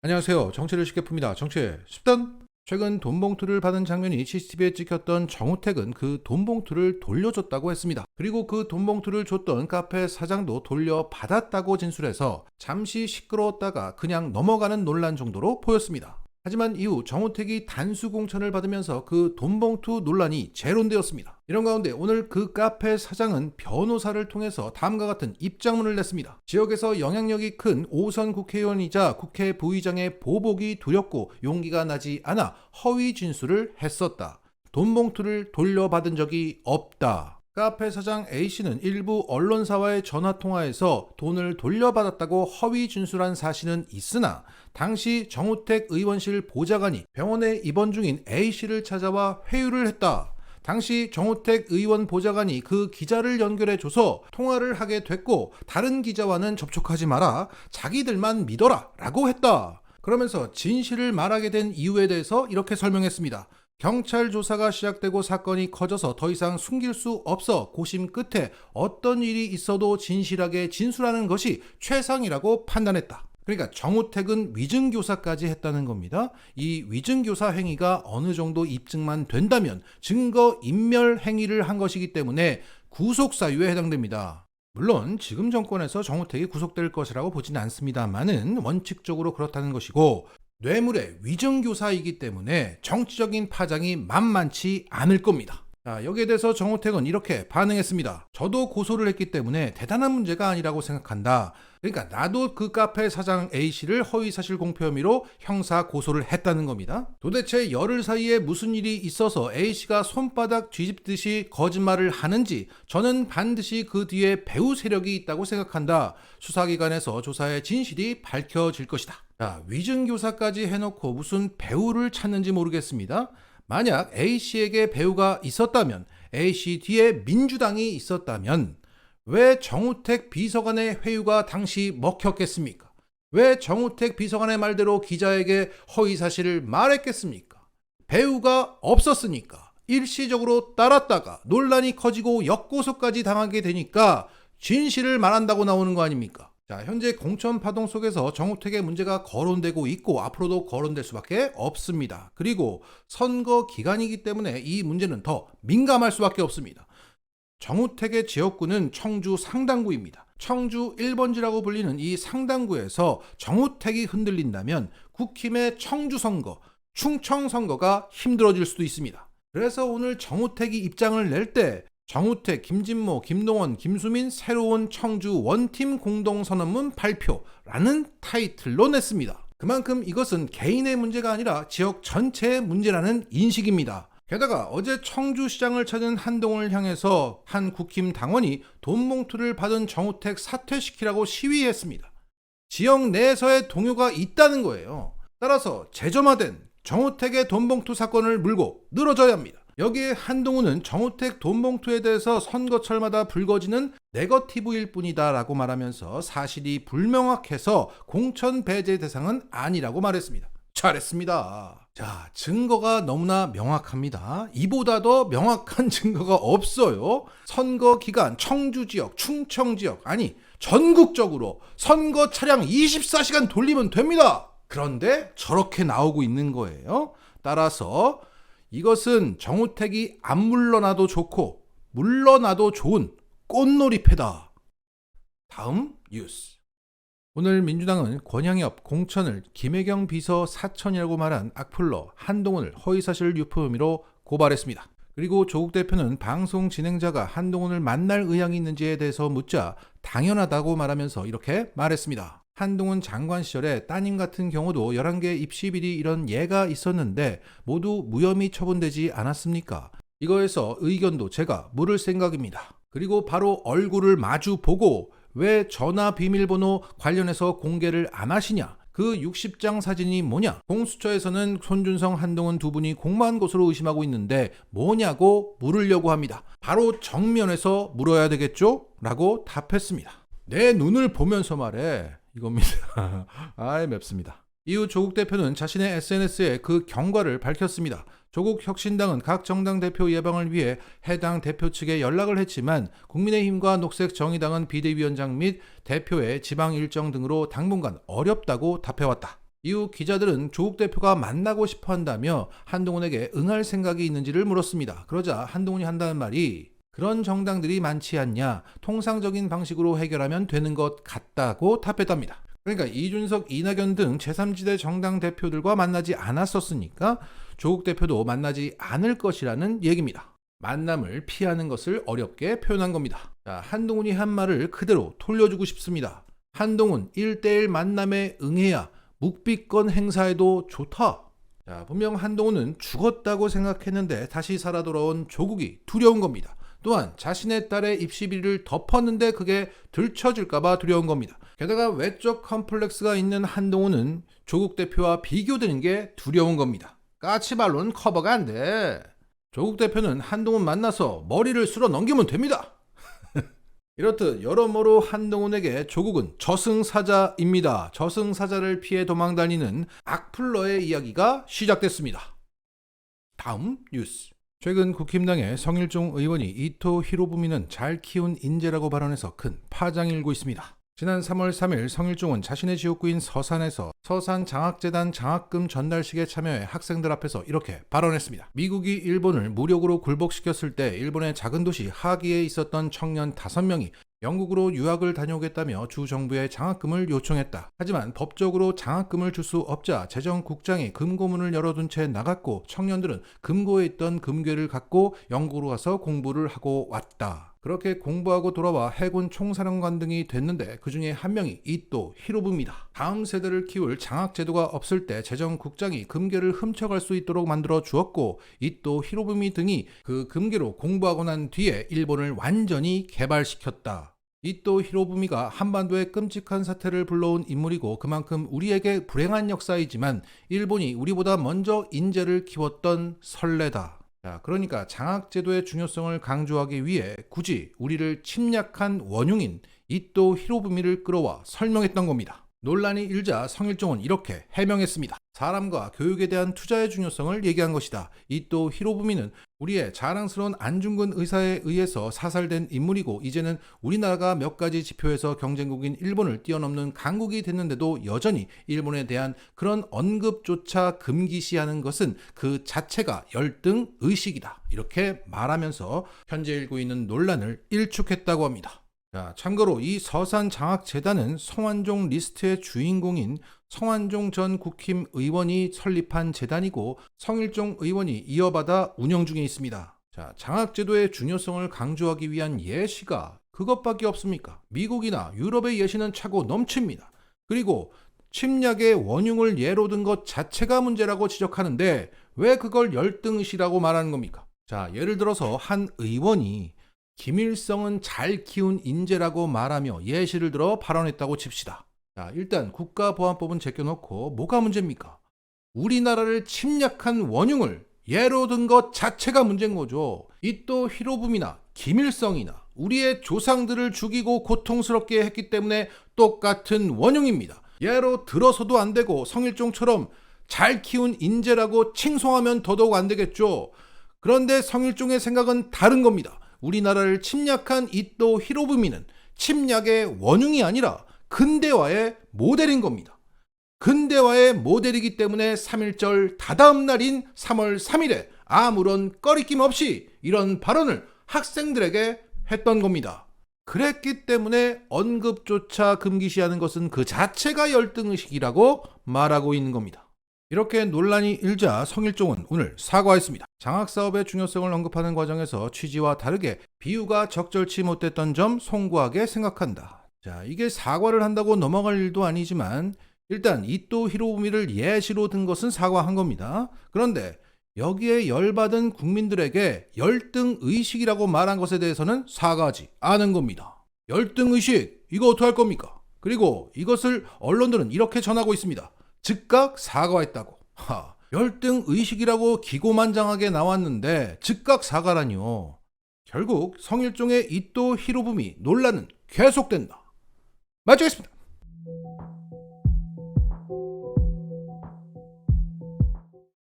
안녕하세요. 정치를 쉽게 풉니다. 정치의 10단. 최근 돈봉투를 받은 장면이 CCTV에 찍혔던 정우택은 그 돈봉투를 돌려줬다고 했습니다. 그리고 그 돈봉투를 줬던 카페 사장도 돌려받았다고 진술해서 잠시 시끄러웠다가 그냥 넘어가는 논란 정도로 보였습니다. 하지만 이후 정우택이 단수 공천을 받으면서 그 돈봉투 논란이 재론되었습니다. 이런 가운데 오늘 그 카페 사장은 변호사를 통해서 다음과 같은 입장문을 냈습니다. 지역에서 영향력이 큰 5선 국회의원이자 국회 부의장의 보복이 두렵고 용기가 나지 않아 허위 진술을 했었다. 돈봉투를 돌려받은 적이 없다. 카페 사장 A씨는 일부 언론사와의 전화통화에서 돈을 돌려받았다고 허위 진술한 사실은 있으나 당시 정우택 의원실 보좌관이 병원에 입원 중인 A씨를 찾아와 회유를 했다. 당시 정우택 의원 보좌관이 그 기자를 연결해줘서 통화를 하게 됐고 다른 기자와는 접촉하지 마라. 자기들만 믿어라 라고 했다. 그러면서 진실을 말하게 된 이유에 대해서 이렇게 설명했습니다. 경찰 조사가 시작되고 사건이 커져서 더 이상 숨길 수 없어 고심 끝에 어떤 일이 있어도 진실하게 진술하는 것이 최상이라고 판단했다. 그러니까 정우택은 위증교사까지 했다는 겁니다. 이 위증교사 행위가 어느 정도 입증만 된다면 증거인멸 행위를 한 것이기 때문에 구속사유에 해당됩니다. 물론 지금 정권에서 정우택이 구속될 것이라고 보지는 않습니다만은 원칙적으로 그렇다는 것이고 뇌물의 위증교사이기 때문에 정치적인 파장이 만만치 않을 겁니다. 자, 여기에 대해서 정우택은 이렇게 반응했습니다. 저도 고소를 했기 때문에 대단한 문제가 아니라고 생각한다. 그러니까 나도 그 카페 사장 A씨를 허위사실 공표 혐의로 형사 고소를 했다는 겁니다. 도대체 열흘 사이에 무슨 일이 있어서 A씨가 손바닥 뒤집듯이 거짓말을 하는지 저는 반드시 그 뒤에 배후 세력이 있다고 생각한다. 수사기관에서 조사의 진실이 밝혀질 것이다. 자, 위증교사까지 해놓고 무슨 배우를 찾는지 모르겠습니다. 만약 A씨에게 배우가 있었다면 A씨 뒤에 민주당이 있었다면 왜 정우택 비서관의 회유가 당시 먹혔겠습니까? 왜 정우택 비서관의 말대로 기자에게 허위사실을 말했겠습니까? 배우가 없었으니까 일시적으로 따랐다가 논란이 커지고 역고소까지 당하게 되니까 진실을 말한다고 나오는 거 아닙니까? 자, 현재 공천 파동 속에서 정우택의 문제가 거론되고 있고 앞으로도 거론될 수밖에 없습니다. 그리고 선거 기간이기 때문에 이 문제는 더 민감할 수밖에 없습니다. 정우택의 지역구는 청주 상당구입니다. 청주 1번지라고 불리는 이 상당구에서 정우택이 흔들린다면 국힘의 청주 선거, 충청 선거가 힘들어질 수도 있습니다. 그래서 오늘 정우택이 입장을 낼 때 정우택, 김진모, 김동원, 김수민 새로운 청주 원팀 공동선언문 발표라는 타이틀로 냈습니다. 그만큼 이것은 개인의 문제가 아니라 지역 전체의 문제라는 인식입니다. 게다가 어제 청주시장을 찾은 한동훈을 향해서 한 국힘 당원이 돈봉투를 받은 정우택 사퇴시키라고 시위했습니다. 지역 내에서의 동요가 있다는 거예요. 따라서 재점화된 정우택의 돈봉투 사건을 물고 늘어져야 합니다. 여기에 한동훈은 정우택 돈봉투에 대해서 선거철마다 불거지는 네거티브일 뿐이다 라고 말하면서 사실이 불명확해서 공천 배제 대상은 아니라고 말했습니다. 잘했습니다. 자, 증거가 너무나 명확합니다. 이보다 더 명확한 증거가 없어요. 선거 기간 청주 지역, 충청 지역, 아니 전국적으로 선거 차량 24시간 돌리면 됩니다. 그런데 저렇게 나오고 있는 거예요. 따라서 이것은 정우택이 안 물러나도 좋고 물러나도 좋은 꽃놀이패다. 다음 뉴스. 오늘 민주당은 권양엽 공천을 김혜경 비서 사천이라고 말한 악플러 한동훈을 허위사실 유포 혐의로 고발했습니다. 그리고 조국 대표는 방송 진행자가 한동훈을 만날 의향이 있는지에 대해서 묻자 당연하다고 말하면서 이렇게 말했습니다. 한동훈 장관 시절에 따님 같은 경우도 11개 입시비리 이런 예가 있었는데 모두 무혐의 처분되지 않았습니까? 이거에서 의견도 제가 물을 생각입니다. 그리고 바로 얼굴을 마주 보고 왜 전화 비밀번호 관련해서 공개를 안 하시냐? 그 60장 사진이 뭐냐? 공수처에서는 손준성, 한동훈 두 분이 공모한 것으로 의심하고 있는데 뭐냐고 물으려고 합니다. 바로 정면에서 물어야 되겠죠? 라고 답했습니다. 내 눈을 보면서 말해. 이겁니다. 아이 맵습니다. 이후 조국 대표는 자신의 SNS에 그 경과를 밝혔습니다. 조국 혁신당은 각 정당 대표 예방을 위해 해당 대표 측에 연락을 했지만 국민의힘과 녹색정의당은 비대위원장 및 대표의 지방 일정 등으로 당분간 어렵다고 답해왔다. 이후 기자들은 조국 대표가 만나고 싶어 한다며 한동훈에게 응할 생각이 있는지를 물었습니다. 그러자 한동훈이 한다는 말이 그런 정당들이 많지 않냐, 통상적인 방식으로 해결하면 되는 것 같다고 답했답니다. 그러니까 이준석, 이낙연 등 제3지대 정당 대표들과 만나지 않았었으니까 조국 대표도 만나지 않을 것이라는 얘기입니다. 만남을 피하는 것을 어렵게 표현한 겁니다. 자, 한동훈이 한 말을 그대로 돌려주고 싶습니다. 한동훈 1대1 만남에 응해야 묵비권 행사에도 좋다. 자, 분명 한동훈은 죽었다고 생각했는데 다시 살아 돌아온 조국이 두려운 겁니다. 또한 자신의 딸의 입시 비리를 덮었는데 그게 들춰질까봐 두려운 겁니다. 게다가 외적 컴플렉스가 있는 한동훈은 조국 대표와 비교되는 게 두려운 겁니다. 까치발로는 커버가 안 돼. 조국 대표는 한동훈 만나서 머리를 쓸어 넘기면 됩니다. 이렇듯 여러모로 한동훈에게 조국은 저승사자입니다. 저승사자를 피해 도망다니는 악플러의 이야기가 시작됐습니다. 다음 뉴스. 최근 국힘당의 성일종 의원이 이토 히로부미는 잘 키운 인재라고 발언해서 큰 파장이 일고 있습니다. 지난 3월 3일 성일종은 자신의 지역구인 서산에서 서산장학재단 장학금 전달식에 참여해 학생들 앞에서 이렇게 발언했습니다. 미국이 일본을 무력으로 굴복시켰을 때 일본의 작은 도시 하기에 있었던 청년 5명이 영국으로 유학을 다녀오겠다며 주 정부에 장학금을 요청했다. 하지만 법적으로 장학금을 줄 수 없자 재정국장이 금고문을 열어둔 채 나갔고 청년들은 금고에 있던 금괴를 갖고 영국으로 가서 공부를 하고 왔다. 그렇게 공부하고 돌아와 해군 총사령관 등이 됐는데 그 중에 한 명이 이토 히로부미다. 다음 세대를 키울 장학제도가 없을 때 재정국장이 금괴를 훔쳐갈 수 있도록 만들어 주었고 이토 히로부미 등이 그 금괴로 공부하고 난 뒤에 일본을 완전히 개발시켰다. 이토 히로부미가 한반도의 끔찍한 사태를 불러온 인물이고 그만큼 우리에게 불행한 역사이지만 일본이 우리보다 먼저 인재를 키웠던 선례다. 자, 그러니까 장학제도의 중요성을 강조하기 위해 굳이 우리를 침략한 원흉인 이토 히로부미를 끌어와 설명했던 겁니다. 논란이 일자 성일종은 이렇게 해명했습니다. 사람과 교육에 대한 투자의 중요성을 얘기한 것이다. 이토 히로부미는 우리의 자랑스러운 안중근 의사에 의해서 사살된 인물이고 이제는 우리나라가 몇 가지 지표에서 경쟁국인 일본을 뛰어넘는 강국이 됐는데도 여전히 일본에 대한 그런 언급조차 금기시하는 것은 그 자체가 열등 의식이다. 이렇게 말하면서 현재 일고 있는 논란을 일축했다고 합니다. 자, 참고로 이 서산장학재단은 성완종 리스트의 주인공인 성완종 전 국힘 의원이 설립한 재단이고 성일종 의원이 이어받아 운영 중에 있습니다. 자, 장학제도의 중요성을 강조하기 위한 예시가 그것밖에 없습니까? 미국이나 유럽의 예시는 차고 넘칩니다. 그리고 침략의 원흉을 예로 든 것 자체가 문제라고 지적하는데 왜 그걸 열등의식이라고 말하는 겁니까? 자, 예를 들어서 한 의원이 김일성은 잘 키운 인재라고 말하며 예시를 들어 발언했다고 칩시다. 자, 일단 국가보안법은 제껴놓고 뭐가 문제입니까? 우리나라를 침략한 원흉을 예로 든 것 자체가 문제인 거죠. 이토 히로부미나 김일성이나 우리의 조상들을 죽이고 고통스럽게 했기 때문에 똑같은 원흉입니다. 예로 들어서도 안 되고 성일종처럼 잘 키운 인재라고 칭송하면 더더욱 안 되겠죠. 그런데 성일종의 생각은 다른 겁니다. 우리나라를 침략한 이토 히로부미는 침략의 원흉이 아니라 근대화의 모델인 겁니다. 근대화의 모델이기 때문에 3.1절 다다음 날인 3월 3일에 아무런 꺼리낌 없이 이런 발언을 학생들에게 했던 겁니다. 그랬기 때문에 언급조차 금기시하는 것은 그 자체가 열등의식이라고 말하고 있는 겁니다. 이렇게 논란이 일자 성일종은 오늘 사과했습니다. 장학사업의 중요성을 언급하는 과정에서 취지와 다르게 비유가 적절치 못했던 점 송구하게 생각한다. 자, 이게 사과를 한다고 넘어갈 일도 아니지만 일단 이토 히로부미를 예시로 든 것은 사과한 겁니다. 그런데 여기에 열받은 국민들에게 열등의식이라고 말한 것에 대해서는 사과하지 않은 겁니다. 열등의식, 이거 어떡할 겁니까? 그리고 이것을 언론들은 이렇게 전하고 있습니다. 즉각 사과했다고. 열등의식이라고 기고만장하게 나왔는데 즉각 사과라니요. 결국 성일종의 이토 히로부미 논란은 계속된다. 마치겠습니다.